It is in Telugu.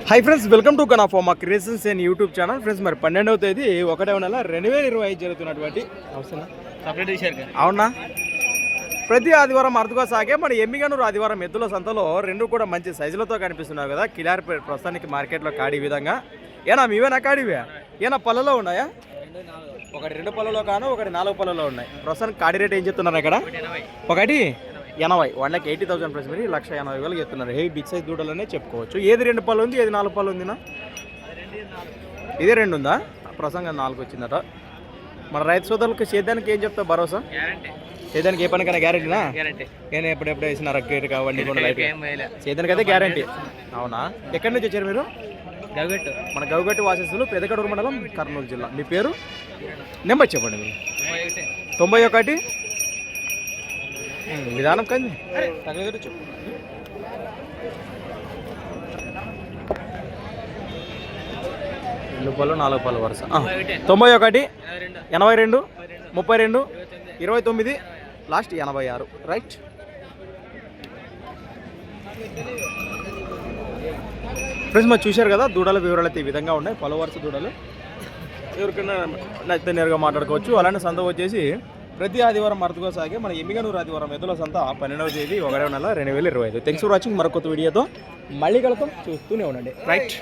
హై ఫ్రెండ్స్, వెల్కమ్ టు కనా pharma creations and YouTube channel. Friends, మరి 12వ తేదీ 1వ నెల 2025 జరుగుతున్నటువంటి అవునా ప్రతి ఆదివారం అరుదుగా సాగే మన ఎమ్మిగనూరు ఆదివారం ఎద్దుల సంతలో రెండు కూడా మంచి సైజులతో కనిపిస్తున్నాయి కదా. కిలారి ప్రస్తుతానికి మార్కెట్లో కాడి విధంగా ఏనా మీవేనా కాడివే ఏనా పళ్ళలో ఉన్నాయా? ఒకటి 2 పళ్ళలో కాను, ఒకటి 4 పళ్ళలో ఉన్నాయి. ప్రస్తుతానికి కాడి రేట్ ఏం చెప్తున్నారు ఇక్కడ? ఒకటి 80, 1,80,000 ప్రైస్ మరి 1,80,000 చెప్తున్నారు. హే బిగ్ సైజ్ దూడలనే చెప్పుకోవచ్చు. ఏది 2 పళ్ళు ఉంది, ఏది 4 పళ్ళు ఉందినా? ఇదే 2 ఉందా? ప్రసంగం 4 వచ్చిందట. మన రైతు సోదరులకు సేద్యానికి ఏం చెప్తావు భరోసా? సేద్యానికి ఏ పనికైనా గ్యారెంటీనా? నేను ఎప్పుడెప్పుడు వేసిన రగ్గేట్ కావండి సేద్యానికి అయితే గ్యారెంటీ. అవునా? ఎక్కడి నుంచి వచ్చారు మీరు? గౌగట్టు. మన గౌగట్టు వాసస్సులు, పెదకడూరు మండలం, కర్నూలు జిల్లా. మీ పేరు, నెంబర్ చెప్పండి. మీరు 91 విధానం కానీ తగ్గదు చెప్పు. రూపాయలు 4 రూపాయలు వరుస 91 82 32 29 లాస్ట్ 86 రైట్. ఫ్రెండ్స్, మరి చూశారు కదా దూడల వివరాలు అయితే ఈ విధంగా ఉన్నాయి. పలు వరుస దూడలు ఎవరికైనా నచ్చితే నేరుగా మాట్లాడుకోవచ్చు. అలానే సంత వచ్చేసి ప్రతి ఆదివారం అరుదుగా సాగే మన ఎమ్మిగనూరు ఆదివారం ఎద్దుల సంత 12వ తేదీ 1వ నెల 2025. Thanks for watching. మరొక వీడియోతో మళ్ళీ కలుద్దాం. చూస్తూనే ఉండండి రైట్.